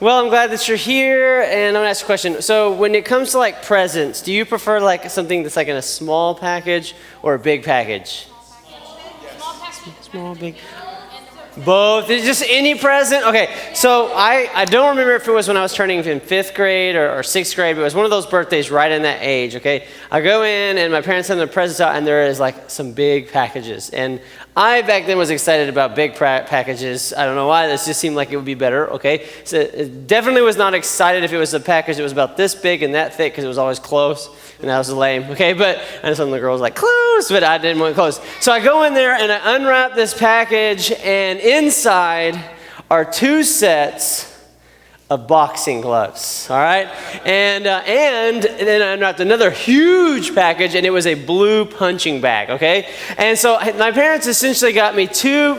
Well, I'm glad that you're here, and I'm gonna ask you a question. So when it comes to like presents, do you prefer like something that's like in a small package or a big package? Small, big. Both. It's just any present. Okay, so I don't remember if it was when I was turning in 5th grade or 6th grade, but it was one of those birthdays right in that age, okay? I go in and my parents send their presents out and there is like some big packages. And I back then was excited about big packages. I don't know why, this just seemed like it would be better, okay? So it definitely was not excited if it was a package that was about this big and that thick because it was always close. And that was lame, okay? But and some of the girls were like, close, but I didn't want close. So I go in there and I unwrap this package, and inside are 2 sets of boxing gloves, all right? And then I unwrapped another huge package, and it was a blue punching bag, okay? And so my parents essentially got me two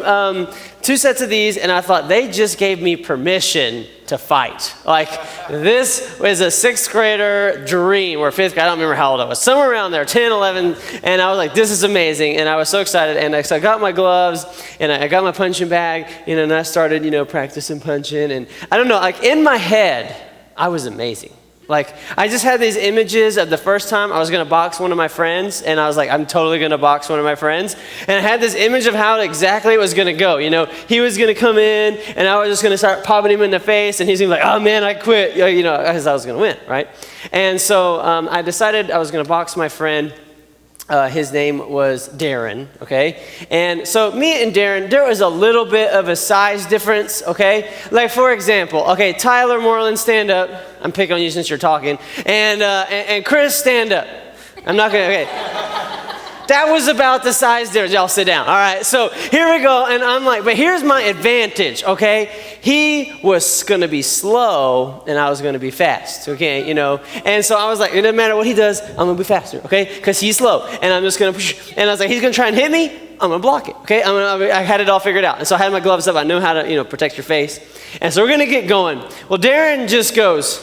sets of these, and I thought they just gave me permission to fight. Like, this was a 6th grader dream, or 5th grade, I don't remember how old I was, somewhere around there, 10, 11, and I was like, this is amazing, and I was so excited, and so I got my gloves, and I got my punching bag, and I started, practicing punching, and I don't know, like, in my head, I was amazing. Like, I just had these images of the first time I was going to box one of my friends, and I was like, I'm totally going to box one of my friends. And I had this image of how exactly it was going to go. He was going to come in, and I was just going to start popping him in the face, and he's going to be like, oh man, I quit, because I was going to win, right? And so I decided I was going to box my friend. His name was Darren, okay? And so me and Darren, there was a little bit of a size difference, okay? Like, for example, okay, Tyler Moreland, stand up. I'm picking on you since you're talking. And Chris, stand up. I'm not gonna, okay. That was about the size difference. Y'all sit down. All right, so here we go. And I'm like, but here's my advantage, okay? He was going to be slow, and I was going to be fast, okay? And so I was like, it doesn't matter what he does, I'm going to be faster, okay? Because he's slow, and I'm just going to push. And I was like, he's going to try and hit me, I'm going to block it, okay? I had it all figured out. And so I had my gloves up. I knew how to, protect your face. And so we're going to get going. Well, Darren just goes,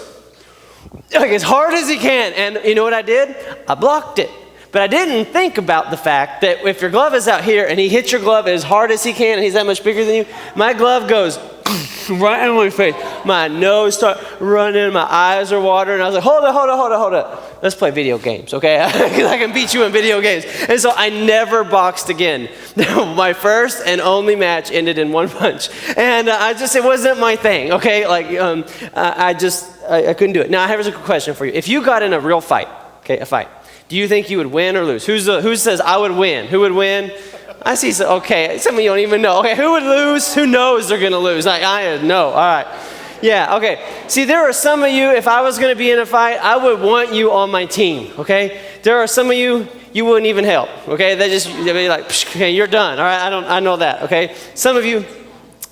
like, as hard as he can. And you know what I did? I blocked it. But I didn't think about the fact that if your glove is out here and he hits your glove as hard as he can and he's that much bigger than you, my glove goes right in my face. My nose starts running, my eyes are watering. I was like, hold up. Let's play video games, okay? Because I can beat you in video games. And so I never boxed again. My first and only match ended in 1 punch. And it wasn't my thing, okay? Like, I couldn't do it. Now, here's a question for you. If you got in a real fight, okay, a fight, do you think you would win or lose? Who says I would win? Who would win? I see. Okay, some of you don't even know. Okay, who would lose? Who knows they're going to lose? I know. All right. Yeah, okay. See, there are some of you, if I was going to be in a fight, I would want you on my team, okay? There are some of you wouldn't even help, okay? They'd be like, okay, you're done. All right, I know that, okay? Some of you,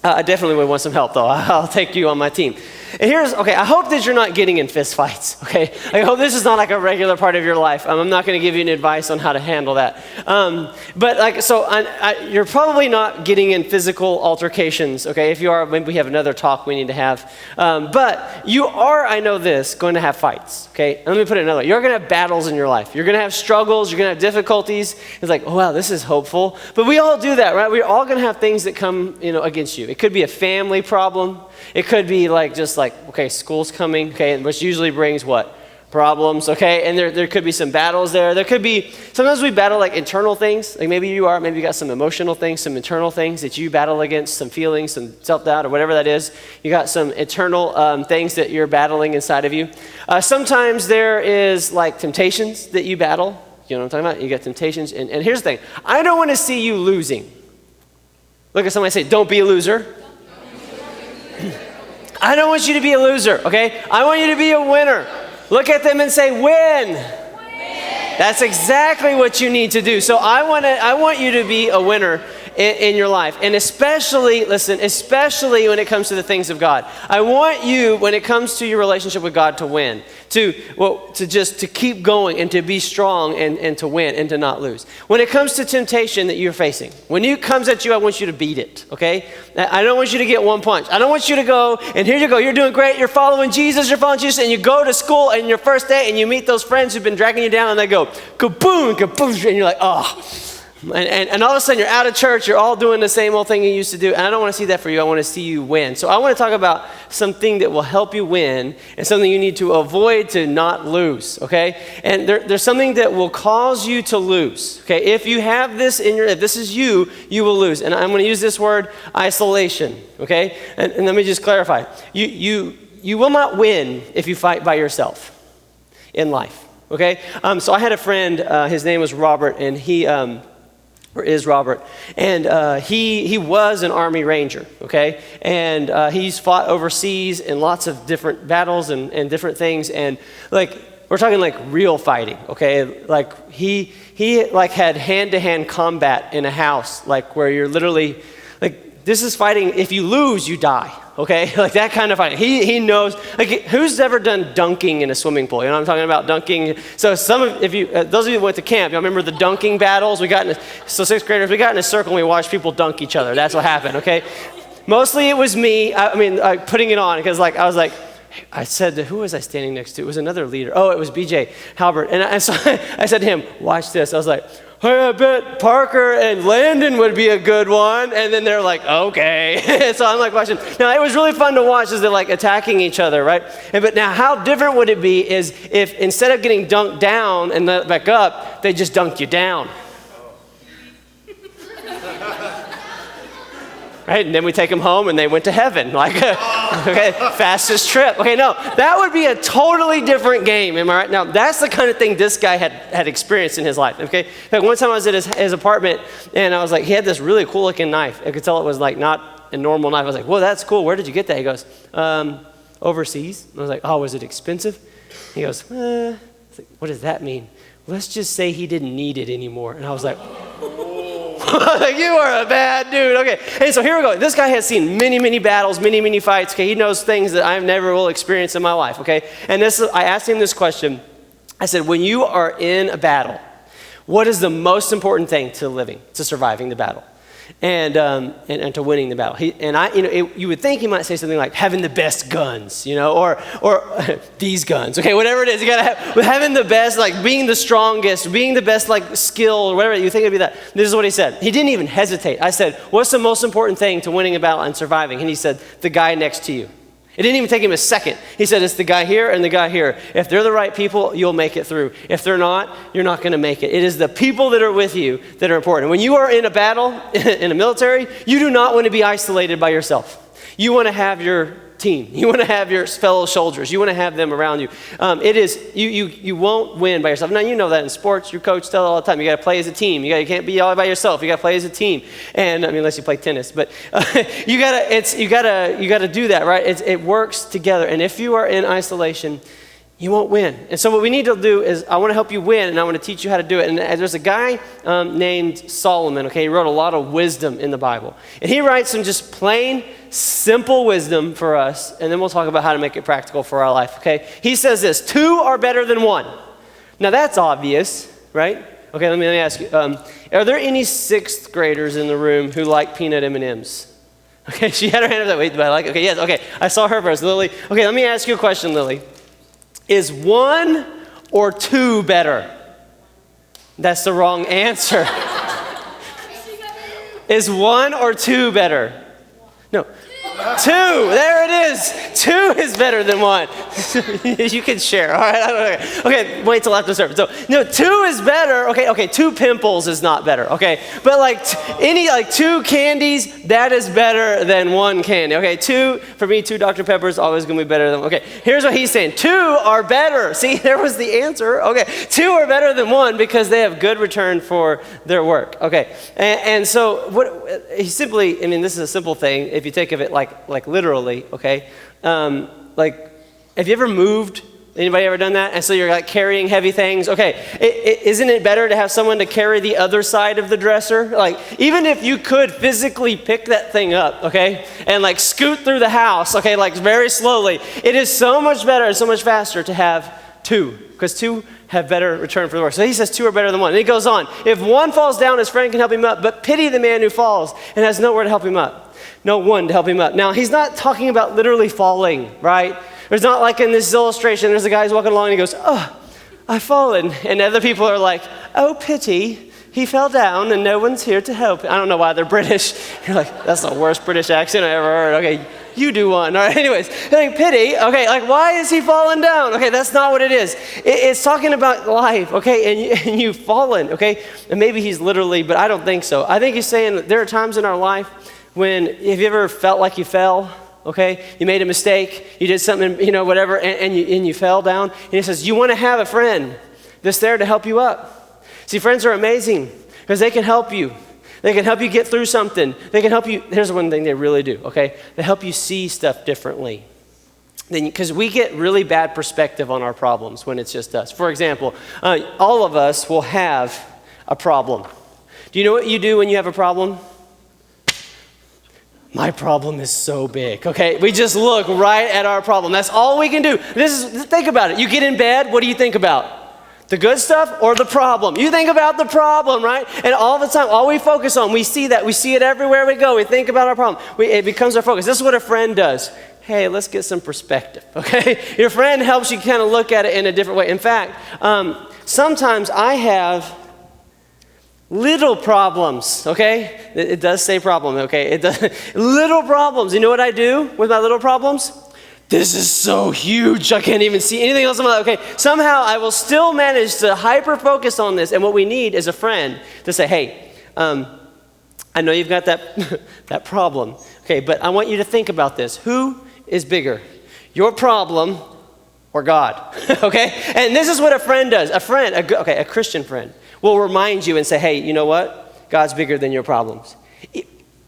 I definitely would want some help, though. I'll take you on my team. And I hope that you're not getting in fist fights, okay? I hope this is not like a regular part of your life. I'm not going to give you any advice on how to handle that. You're probably not getting in physical altercations, okay? If you are, maybe we have another talk we need to have. But you are, I know this, going to have fights, okay? And let me put it another way. You're going to have battles in your life. You're going to have struggles. You're going to have difficulties. It's like, oh, wow, this is hopeful. But we all do that, right? We're all going to have things that come, against you. It could be a family problem. It could be school's coming, okay, which usually brings what? Problems, okay? And there could be some battles there. There could be, sometimes we battle like internal things. Like maybe you got some emotional things, some internal things that you battle against, some feelings, some self-doubt or whatever that is. You got some internal things that you're battling inside of you. Sometimes there is like temptations that you battle. You know what I'm talking about? You got temptations. And here's the thing. I don't want to see you losing. Look at somebody and say, don't be a loser. I don't want you to be a loser, okay? I want you to be a winner. Look at them and say, win. That's exactly what you need to do. So I want you to be a winner in your life. And especially when it comes to the things of God. I want you, when it comes to your relationship with God, to win. To keep going and to be strong and to win and to not lose. When it comes to temptation that you're facing, when it comes at you, I want you to beat it, okay? I don't want you to get one punch. I don't want you to go, and here you go, you're doing great, you're following Jesus, and you go to school and your first day and you meet those friends who've been dragging you down and they go, kaboom, kaboom, and you're like, oh, And all of a sudden you're out of church, you're all doing the same old thing you used to do, and I don't want to see that for you. I want to see you win. So I want to talk about something that will help you win and something you need to avoid to not lose, okay? And there's something that will cause you to lose, okay? If you have this if this is you, you will lose. And I'm going to use this word, isolation, okay? And let me just clarify. You will not win if you fight by yourself in life, okay? So I had a friend, his name was Robert, and is Robert, and he was an Army Ranger, okay? And he's fought overseas in lots of different battles and different things, and like, we're talking like real fighting, okay? Like he like had hand-to-hand combat in a house, like where you're literally, like, this is fighting, if you lose, you die, okay? Like that kind of fighting. He knows, like, who's ever done dunking in a swimming pool? You know what I'm talking about, dunking? So those of you that went to camp, y'all remember the dunking battles? So sixth graders, we got in a circle and we watched people dunk each other. That's what happened, okay? Mostly it was me, putting it on, because like, I was like, I said, who was I standing next to? It was another leader. Oh, it was BJ Halbert. And I said to him, watch this. I was like, hey, I bet Parker and Landon would be a good one. And then they're like, okay. So I'm like watching. Now, it was really fun to watch as they're like attacking each other, right? But now how different would it be is if instead of getting dunked down and let back up, they just dunked you down. Right? And then we take them home and they went to heaven. Like, okay, fastest trip. Okay, no, that would be a totally different game. Am I right? Now, that's the kind of thing this guy had experienced in his life. Okay, like one time I was at his apartment and I was like, he had this really cool looking knife. I could tell it was like not a normal knife. I was like, whoa, that's cool. Where did you get that? He goes, overseas. I was like, oh, was it expensive? He goes, I was like, what does that mean? Let's just say he didn't need it anymore. And I was like, like, you are a bad dude. Okay, and so here we go. This guy has seen many, many battles, many, many fights. Okay, he knows things that I never will experience in my life. Okay, and I asked him this question. I said, when you are in a battle, what is the most important thing to surviving the battle, and to winning the battle? You would think he might say something like having the best guns, or these guns. Okay, whatever it is, you gotta have having the best, like being the strongest, being the best, like skill or whatever. You think it'd be that. This is what he said. He didn't even hesitate. I said, "What's the most important thing to winning a battle and surviving?" And he said, "The guy next to you." It didn't even take him a second. He said, it's the guy here and the guy here. If they're the right people, you'll make it through. If they're not, you're not going to make it. It is the people that are with you that are important. When you are in a battle, in the military, you do not want to be isolated by yourself. You want to have your team. You want to have your fellow soldiers. You want to have them around you. You won't win by yourself. Now, you know that in sports, your coach tells all the time, you got to play as a team. You can't be all by yourself. You got to play as a team. And unless you play tennis, but you got to do that, right? It works together. And if you are in isolation, you won't win. And so what we need to do is I want to help you win, and I want to teach you how to do it. And there's a guy named Solomon, okay? He wrote a lot of wisdom in the Bible. And he writes some just plain, simple wisdom for us, and then we'll talk about how to make it practical for our life, okay? He says this, 2 are better than 1. Now that's obvious, right? Okay, let me ask you, are there any 6th graders in the room who like peanut M&Ms? Okay, she had her hand up. Wait, do I like it? Okay, yes, okay. I saw her first, Lily. Okay, let me ask you a question, Lily. Is 1 or 2 better? That's the wrong answer. Is 1 or 2 better? No. 2, there it is. 2 is better than 1. You can share, all right? Okay, wait till after service. So, no, 2 is better. Okay, 2 pimples is not better, okay? But like 2 candies, that is better than 1 candy. Okay, 2, for me, 2 Dr. Pepper is always gonna be better than 1. Okay, here's what he's saying. 2 are better. See, there was the answer. Okay, 2 are better than 1 because they have good return for their work. Okay, and so what he simply, this is a simple thing if you think of it like literally, okay? Like, have you ever moved? Anybody ever done that? And so you're like carrying heavy things. Okay, isn't it better to have someone to carry the other side of the dresser? Like, even if you could physically pick that thing up, okay, and like scoot through the house, okay, like very slowly, it is so much better and so much faster to have 2, because 2 have better return for the work. So he says 2 are better than 1. And he goes on, if 1 falls down, his friend can help him up, but pity the man who falls and has nowhere to help him up. No one to help him up. Now, he's not talking about literally falling, right? There's not like in this illustration, there's a guy who's walking along and he goes, oh, I've fallen. And other people are like, oh, pity. he fell down and no one's here to help. I don't know why they're British. You're like, that's the worst British accent I ever heard. Okay, you do one. All right, anyways, like pity. Okay, like why is he falling down? Okay, that's not what it is. It's talking about life, okay, and you've fallen, okay? And maybe he's literally, but I don't think so. I think he's saying that there are times in our life when, have you ever felt like you fell? Okay, you made a mistake, you did something, whatever, and you fell down. And he says, you want to have a friend that's there to help you up. See, friends are amazing because they can help you. They can help you get through something. They can help you. Here's one thing they really do, okay? They help you see stuff differently. Because we get really bad perspective on our problems when it's just us. For example, all of us will have a problem. Do you know what you do when you have a problem? My problem is so big, okay? We just look right at our problem. That's all we can do. Think about it. You get in bed, what do you think about? The good stuff or the problem? You think about the problem, right? And all the time, all we focus on, we see that. We see it everywhere we go. We think about our problem. It becomes our focus. This is what a friend does. Hey, let's get some perspective, okay? Your friend helps you kind of look at it in a different way. In fact, sometimes I have little problems, okay? It does say problem, okay? It does. Little problems. You know what I do with my little problems? This is so huge, I can't even see anything else in my life. Okay, somehow I will still manage to hyper-focus on this, and what we need is a friend to say, hey, I know you've got that problem, okay, but I want you to think about this. Who is bigger, your problem or God, okay? And this is what a friend does. A Christian friend will remind you and say, hey, you know what? God's bigger than your problems.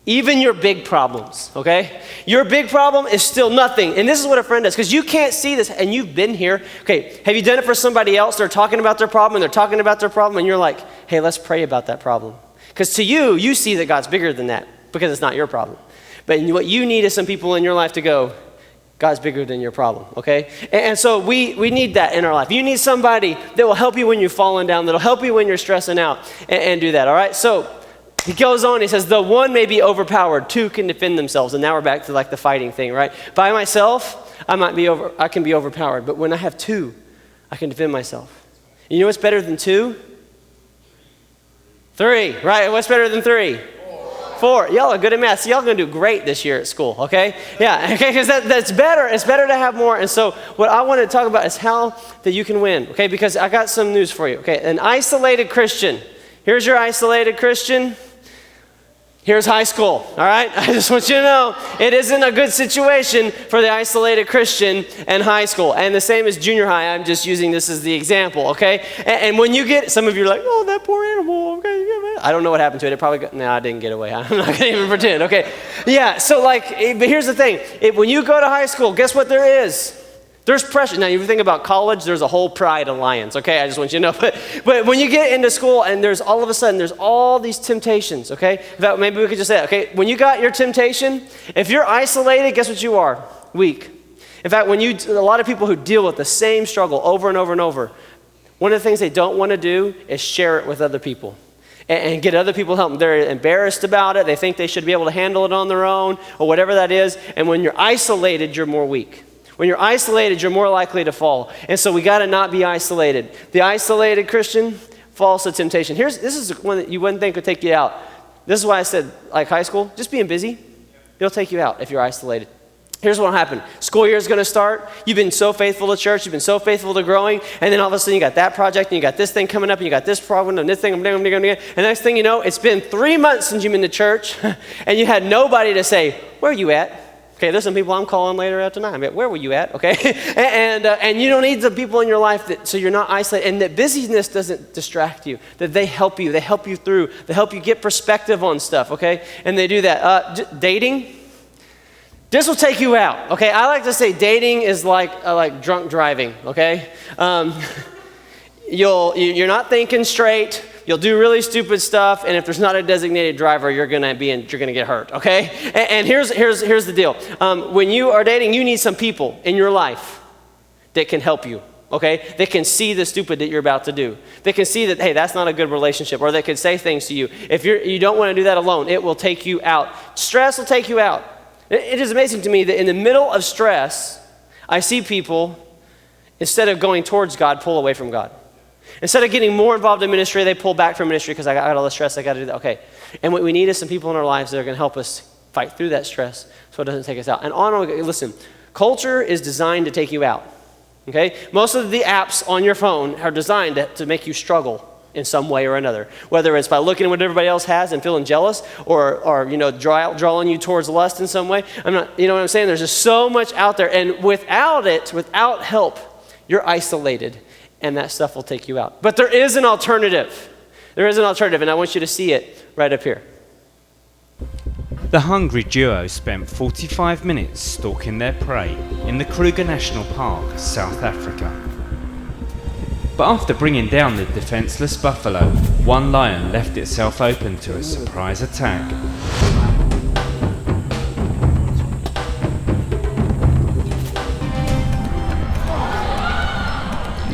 Even your big problems, okay? Your big problem is still nothing. And this is what a friend does, because you can't see this, and you've been here. Okay, have you done it for somebody else? They're talking about their problem, and they're talking about their problem, and you're like, hey, let's pray about that problem. Because to you, you see that God's bigger than that, because it's not your problem. But what you need is some people in your life to go, God's bigger than your problem, okay? And so we need that in our life. You need somebody that will help you when you've fallen down, that'll help you when you're stressing out, and do that, all right? So he goes on, he says, though one may be overpowered, two can defend themselves. And now we're back to like the fighting thing, right? By myself, I can be overpowered, but when I have two, I can defend myself. You know what's better than two? Three, right? What's better than three? Four. Y'all are good at math. So y'all are going to do great this year at school, okay? Yeah, okay, because that's better. It's better to have more. And so what I want to talk about is how that you can win, okay? Because I got some news for you, okay? An isolated Christian. Here's your isolated Christian. Here's high school, all right? I just want you to know it isn't a good situation for the isolated Christian and high school. And the same as junior high. I'm just using this as the example, okay? And when you get, some of you are like, oh, that poor animal, okay? I don't know what happened to it. It probably got, no, I didn't get away. I'm not going to even pretend, okay? Yeah, so like, but here's the thing. When you go to high school, guess what there is? There's pressure. Now, you think about college, there's a whole Pride Alliance, okay? I just want you to know. But when you get into school and there's all of a sudden, there's all these temptations, okay? In fact, maybe we could just say, okay, when you got your temptation, if you're isolated, guess what you are? Weak. In fact, a lot of people who deal with the same struggle over and over and over, one of the things they don't want to do is share it with other people and get other people help them. They're embarrassed about it. They think they should be able to handle it on their own or whatever that is. And when you're isolated, you're more weak. When you're isolated, you're more likely to fall. And so we got to not be isolated. The isolated Christian falls to temptation. This is one that you wouldn't think would take you out. This is why I said, like high school, just being busy, it'll take you out if you're isolated. Here's what will happen. School year is going to start. You've been so faithful to church. You've been so faithful to growing. And then all of a sudden you got that project and you got this thing coming up and you got this problem and this thing. And next thing you know, it's been 3 months since you've been to church and you had nobody to say, where are you at? Okay, there's some people I'm calling later out tonight. Where were you at? Okay, and you don't need the people in your life so you're not isolated, and that busyness doesn't distract you. That they help you through, they help you get perspective on stuff. Okay, and they do that. Dating, this will take you out. Okay, I like to say dating is like drunk driving. Okay, you're not thinking straight. You'll do really stupid stuff, and if there's not a designated driver, you're gonna get hurt, okay? And here's the deal. When you are dating, you need some people in your life that can help you, okay? They can see the stupid that you're about to do. They can see that, hey, that's not a good relationship, or they can say things to you. If you don't want to do that alone, it will take you out. Stress will take you out. It is amazing to me that in the middle of stress, I see people, instead of going towards God, pull away from God. Instead of getting more involved in ministry, they pull back from ministry because I got all the stress, I got to do that. Okay. And what we need is some people in our lives that are going to help us fight through that stress so it doesn't take us out. And listen, culture is designed to take you out. Okay? Most of the apps on your phone are designed to make you struggle in some way or another. Whether it's by looking at what everybody else has and feeling jealous or drawing you towards lust in some way. You know what I'm saying? There's just so much out there. And without help, you're isolated. And that stuff will take you out. But there is an alternative. There is an alternative, and I want you to see it right up here. The hungry duo spent 45 minutes stalking their prey in the Kruger National Park, South Africa. But after bringing down the defenseless buffalo, one lion left itself open to a surprise attack.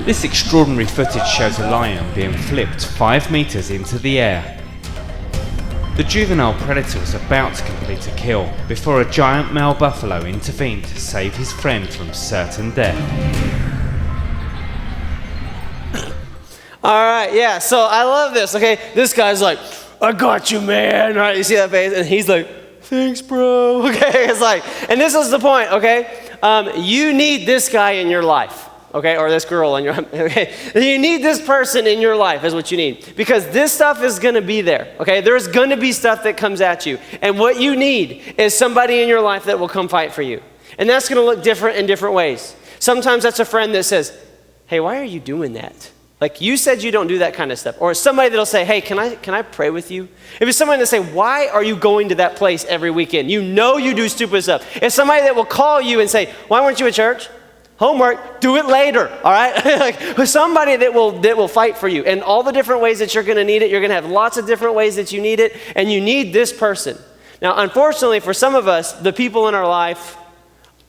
This extraordinary footage shows a lion being flipped 5 meters into the air. The juvenile predator was about to complete a kill before a giant male buffalo intervened to save his friend from certain death. All right, yeah, so I love this, okay? This guy's like, I got you, man, right? You see that face? And he's like, thanks, bro, okay? It's like, and this is the point, okay? You need this guy in your life. Okay, or this girl in your, okay? You need this person in your life is what you need. Because this stuff is going to be there, okay? There's going to be stuff that comes at you. And what you need is somebody in your life that will come fight for you. And that's going to look different in different ways. Sometimes that's a friend that says, hey, why are you doing that? Like, you said you don't do that kind of stuff. Or somebody that'll say, hey, can I pray with you? If it's somebody that say, why are you going to that place every weekend? You know you do stupid stuff. It's somebody that will call you and say, why weren't you at church? Homework, do it later, all right? Like somebody that will fight for you. And all the different ways that you're going to need it, you're going to have lots of different ways that you need it, and you need this person. Now, unfortunately, for some of us, the people in our life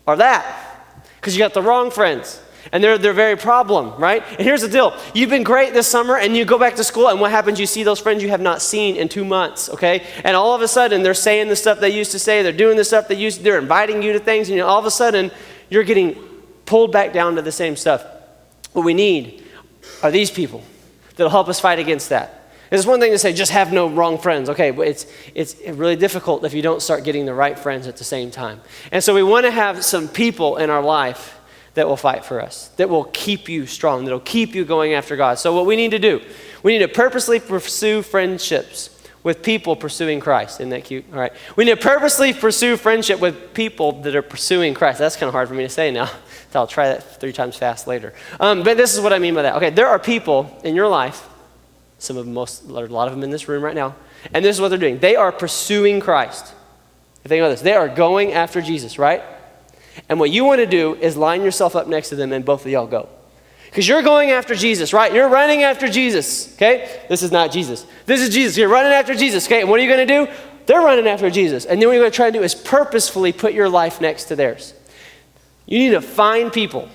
are that, because you got the wrong friends. And they're their very problem, right? And here's the deal. You've been great this summer, and you go back to school, and what happens? You see those friends you have not seen in 2 months, okay? And all of a sudden, they're saying the stuff they used to say. They're doing the stuff they're inviting you to things, and all of a sudden, you're getting pulled back down to the same stuff. What we need are these people that'll help us fight against that. It's one thing to say, just have no wrong friends. Okay, but it's really difficult if you don't start getting the right friends at the same time. And so we want to have some people in our life that will fight for us, that will keep you strong, that will keep you going after God. So what we need to do, we need to purposely pursue friendships with people pursuing Christ. Isn't that cute? All right. We need to purposely pursue friendship with people that are pursuing Christ. That's kind of hard for me to say now. So I'll try that 3 times fast later. But this is what I mean by that. Okay, there are people in your life, a lot of them in this room right now, and this is what they're doing. They are pursuing Christ. Think about this. They are going after Jesus, right? And what you want to do is line yourself up next to them and both of y'all go. Because you're going after Jesus, right? You're running after Jesus, okay? This is not Jesus. This is Jesus. You're running after Jesus, okay? And what are you going to do? They're running after Jesus. And then what you're going to try to do is purposefully put your life next to theirs. You need to find people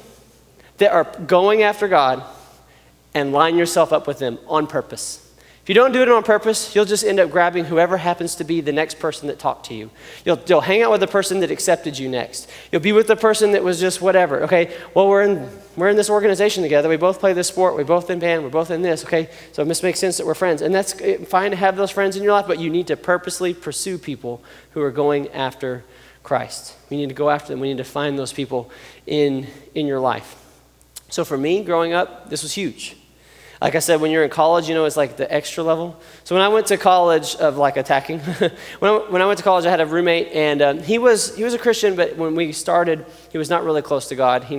that are going after God and line yourself up with them on purpose. If you don't do it on purpose, you'll just end up grabbing whoever happens to be the next person that talked to you. You'll hang out with the person that accepted you next. You'll be with the person that was just whatever. Okay, well, we're in this organization together. We both play this sport. We're both in band. We're both in this. Okay, so it must make sense that we're friends. And that's fine to have those friends in your life, but you need to purposely pursue people who are going after Christ. We need to go after them. We need to find those people in your life. So for me, growing up, this was huge. Like I said, when you're in college, it's like the extra level. So when I went to college of like attacking, when I went to college, I had a roommate, and he was a Christian, but when we started, he was not really close to God. He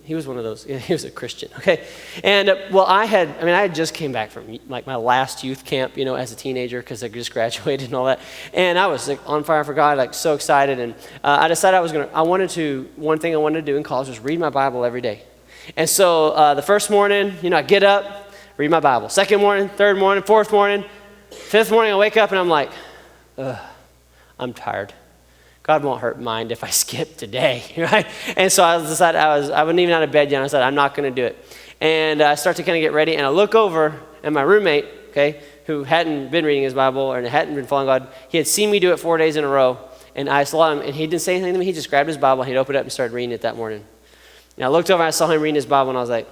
was one of those. He was a Christian, okay? And I had just came back from like my last youth camp, as a teenager, because I just graduated and all that. And I was like on fire for God, like so excited. And I decided one thing I wanted to do in college was read my Bible every day. And so the first morning, I get up, read my Bible. Second morning, third morning, fourth morning, fifth morning, I wake up and I'm like, I'm tired. God won't mind if I skip today, right? And so I decided I wasn't even out of bed yet. I said, I'm not going to do it. And I start to kind of get ready, and I look over, and my roommate, okay, who hadn't been reading his Bible or hadn't been following God, he had seen me do it 4 days in a row, and I saw him, and he didn't say anything to me. He just grabbed his Bible, and he'd open it up and started reading it that morning. And I looked over, and I saw him reading his Bible, and I was like,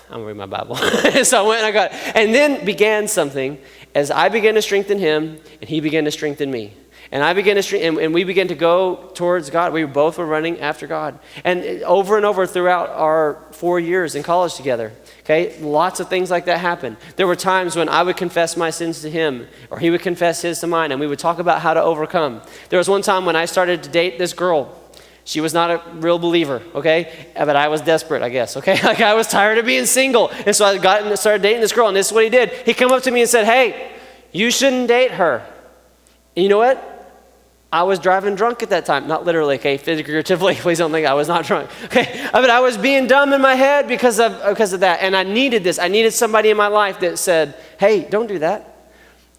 I'm gonna read my Bible. So I went and I got it. And then began something as I began to strengthen him and he began to strengthen me. And I began to and we began to go towards God. We both were running after God. And over throughout our 4 years in college together, okay, lots of things like that happened. There were times when I would confess my sins to him, or he would confess his to mine, and we would talk about how to overcome. There was one time when I started to date this girl. She was not a real believer, okay? But I was desperate, I guess, okay? Like I was tired of being single. And so I started dating this girl, and this is what he did. He came up to me and said, hey, you shouldn't date her. And you know what? I was driving drunk at that time. Not literally, okay? Figuratively, please don't think I was not drunk. Okay? But I was being dumb in my head because of that. And I needed this. I needed somebody in my life that said, hey, don't do that.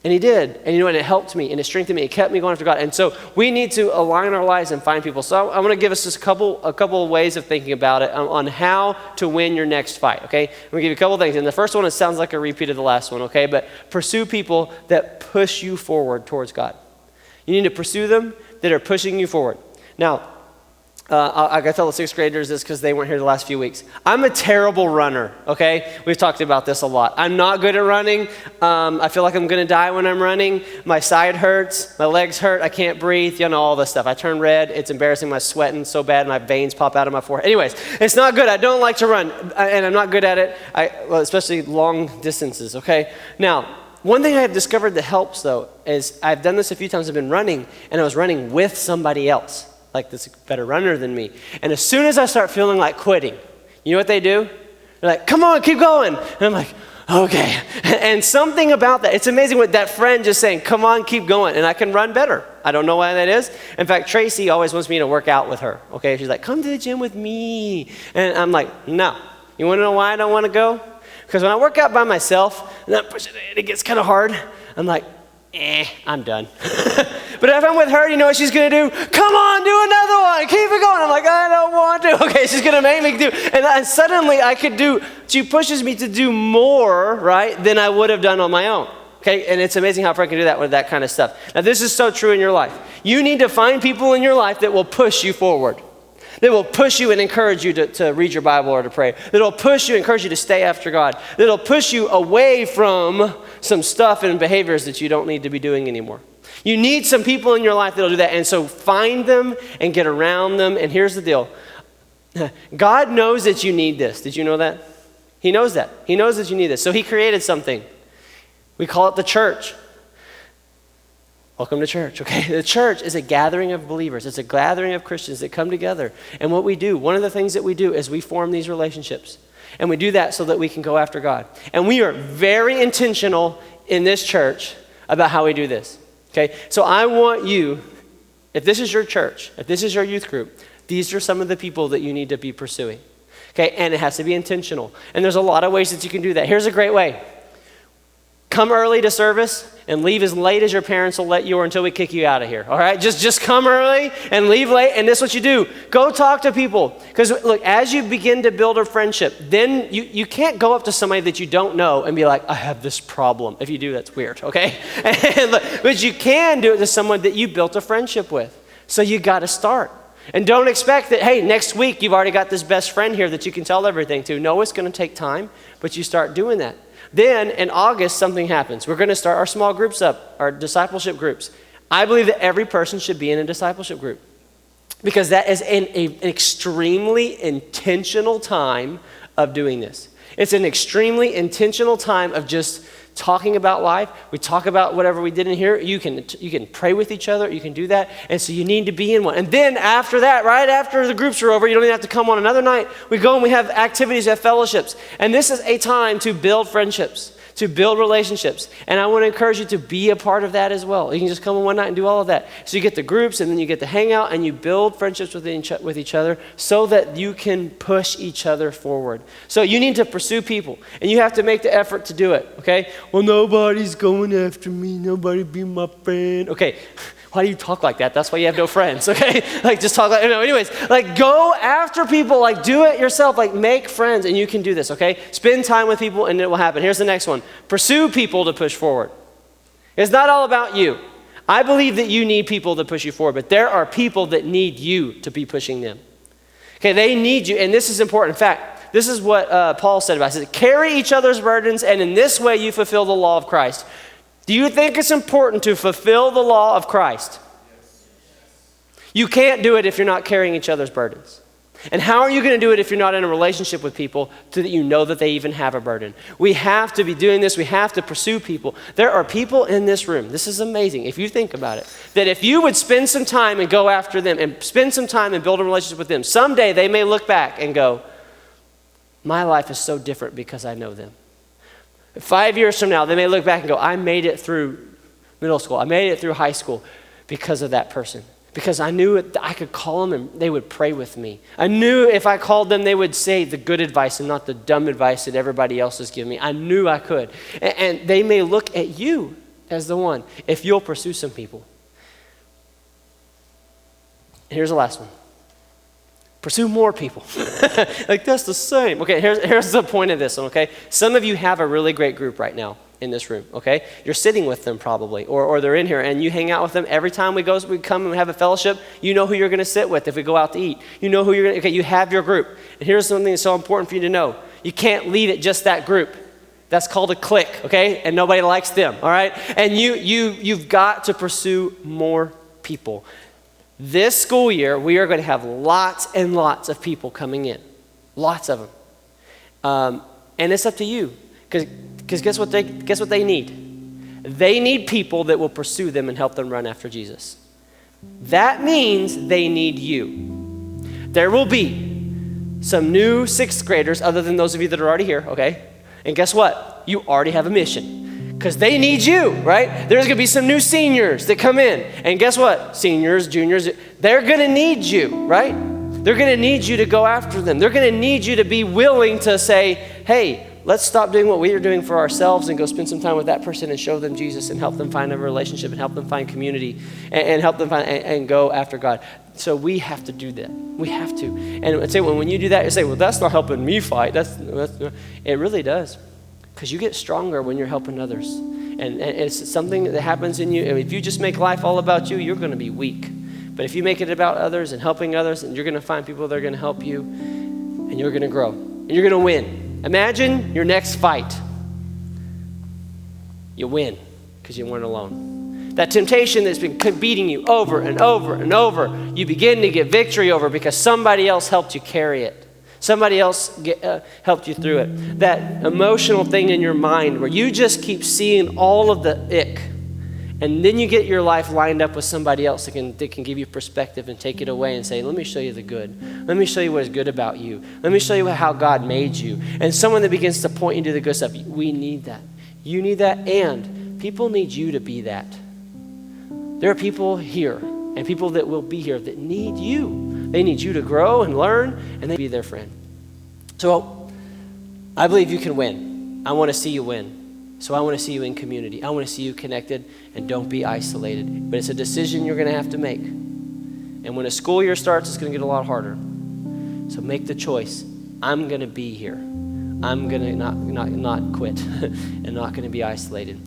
And he did. And you know, and it helped me and it strengthened me. It kept me going after God. And so we need to align our lives and find people. So I want to give us just a couple of ways of thinking about it on how to win your next fight, okay? I'm going to give you a couple of things. And the first one, it sounds like a repeat of the last one, okay? But pursue people that push you forward towards God. You need to pursue them that are pushing you forward. Now, I got to tell the sixth graders this because they weren't here the last few weeks. I'm a terrible runner, okay? We've talked about this a lot. I'm not good at running. I feel like I'm going to die when I'm running. My side hurts. My legs hurt. I can't breathe. You know, all this stuff. I turn red. It's embarrassing. I'm sweating so bad. My veins pop out of my forehead. Anyways, it's not good. I don't like to run, and I'm not good at it, especially long distances, okay? Now, one thing I have discovered that helps, though, is I've done this a few times. I've been running, and I was running with somebody else, like this better runner than me. And as soon as I start feeling like quitting, you know what they do? They're like, come on, keep going. And I'm like, okay. And something about that, it's amazing what that friend just saying, come on, keep going. And I can run better. I don't know why that is. In fact, Tracy always wants me to work out with her, okay? She's like, come to the gym with me. And I'm like, no. You want to know why I don't want to go? Because when I work out by myself, and I'm pushing it, it gets kind of hard. I'm like, I'm done. But if I'm with her, you know what she's going to do? Come on, do another one. Keep it going. I'm like, I don't want to. Okay, she's going to make me do. And suddenly I could do, she pushes me to do more, right, than I would have done on my own. Okay, and it's amazing how a friend can do that with that kind of stuff. Now, this is so true in your life. You need to find people in your life that will push you forward. That will push you and encourage you to read your Bible or to pray. That will push you and encourage you to stay after God. That will push you away from some stuff and behaviors that you don't need to be doing anymore. You need some people in your life that will do that. And so find them and get around them. And here's the deal. God knows that you need this. Did you know that? He knows that. He knows that you need this. So he created something. We call it the church. Welcome to church, okay? The church is a gathering of believers. It's a gathering of Christians that come together. And what we do, one of the things that we do is we form these relationships. And we do that so that we can go after God. And we are very intentional in this church about how we do this, okay? So I want you, if this is your church, if this is your youth group, these are some of the people that you need to be pursuing, okay? And it has to be intentional. And there's a lot of ways that you can do that. Here's a great way. Come early to service and leave as late as your parents will let you or until we kick you out of here, all right? Just come early and leave late, and this is what you do. Go talk to people. Because look, as you begin to build a friendship, then you can't go up to somebody that you don't know and be like, I have this problem. If you do, that's weird, okay? But you can do it to someone that you built a friendship with. So you got to start. And don't expect that, hey, next week you've already got this best friend here that you can tell everything to. No, it's going to take time, but you start doing that. Then in August, something happens. We're going to start our small groups up, our discipleship groups. I believe that every person should be in a discipleship group because that is an extremely intentional time of doing this. It's an extremely intentional time of just talking about life. We talk about whatever we did in here. You can pray with each other. You can do that. And so you need to be in one. And then after that, right after the groups are over, you don't even have to come on another night. We go and we have activities, we have fellowships. And this is a time to build friendships, to build relationships. And I want to encourage you to be a part of that as well. You can just come on one night and do all of that. So you get the groups and then you get to hang out and you build friendships with each other so that you can push each other forward. So you need to pursue people and you have to make the effort to do it, okay? Well, nobody's going after me. Nobody be my friend. Okay, why do you talk like that? That's why you have no friends, okay? Like just talk like, anyways, like go after people, like do it yourself, like make friends and you can do this, okay? Spend time with people and it will happen. Here's the next one. Pursue people to push forward. It's not all about you. I believe that you need people to push you forward, but there are people that need you to be pushing them. Okay, they need you, and this is important. In fact, this is what Paul said about it. He said, carry each other's burdens, and in this way you fulfill the law of Christ. Do you think it's important to fulfill the law of Christ? You can't do it if you're not carrying each other's burdens. And how are you going to do it if you're not in a relationship with people so that you know that they even have a burden? We have to be doing this. We have to pursue people. There are people in this room, this is amazing if you think about it, that if you would spend some time and go after them and spend some time and build a relationship with them, someday they may look back and go, my life is so different because I know them. 5 years from now, they may look back and go, I made it through middle school. I made it through high school because of that person. Because I knew I could call them and they would pray with me. I knew if I called them, they would say the good advice and not the dumb advice that everybody else is giving me. I knew I could. And they may look at you as the one if you'll pursue some people. Here's the last one. Pursue more people. Like, that's the same. Okay, here's the point of this one, okay? Some of you have a really great group right now in this room, okay? You're sitting with them probably, or they're in here, and you hang out with them. Every time we come and have a fellowship, you know who you're going to sit with if we go out to eat. You know who you're going to, okay, you have your group. And here's something that's so important for you to know. You can't leave it just that group. That's called a clique, okay? And nobody likes them, all right? And you've got to pursue more people. This school year, we are going to have lots and lots of people coming in. Lots of them. And it's up to you. Because guess what they need? They need people that will pursue them and help them run after Jesus. That means they need you. There will be some new sixth graders other than those of you that are already here, okay? And guess what? You already have a mission. Because they need you, right? There's going to be some new seniors that come in. And guess what? Seniors, juniors, they're going to need you, right? They're going to need you to go after them. They're going to need you to be willing to say, hey, let's stop doing what we are doing for ourselves and go spend some time with that person and show them Jesus and help them find a relationship and help them find community and help them find and go after God. So we have to do that. We have to. And I'd say when you do that, you say, well, that's not helping me fight. It really does. Because you get stronger when you're helping others. And it's something that happens in you. And if you just make life all about you, you're going to be weak. But if you make it about others and helping others, and you're going to find people that are going to help you, and you're going to grow. And you're going to win. Imagine your next fight. You win because you weren't alone. That temptation that's been beating you over and over and over, you begin to get victory over because somebody else helped you carry it. Somebody else helped you through it. That emotional thing in your mind where you just keep seeing all of the ick. And then you get your life lined up with somebody else that can give you perspective and take it away and say, let me show you the good. Let me show you what is good about you. Let me show you how God made you. And someone that begins to point you to the good stuff. We need that. You need that, and people need you to be that. There are people here and people that will be here that need you. They need you to grow and learn, and they be their friend. So I believe you can win. I want to see you win. So I want to see you in community. I want to see you connected, and don't be isolated. But it's a decision you're going to have to make. And when a school year starts, it's going to get a lot harder. So make the choice. I'm going to be here. I'm going to not quit and not going to be isolated.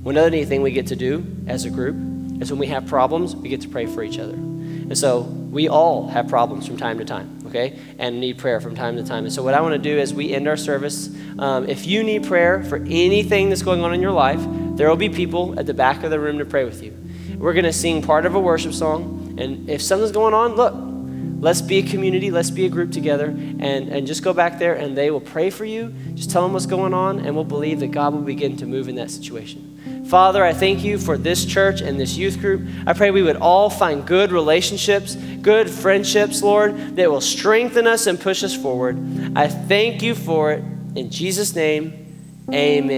One other neat thing we get to do as a group is when we have problems, we get to pray for each other. And so we all have problems from time to time, okay? And need prayer from time to time. And so what I want to do as we end our service, if you need prayer for anything that's going on in your life, there will be people at the back of the room to pray with you. We're going to sing part of a worship song. And if something's going on, look, let's be a community. Let's be a group together. And just go back there and they will pray for you. Just tell them what's going on, and we'll believe that God will begin to move in that situation. Father, I thank you for this church and this youth group. I pray we would all find good relationships, good friendships, Lord, that will strengthen us and push us forward. I thank you for it. In Jesus' name, amen.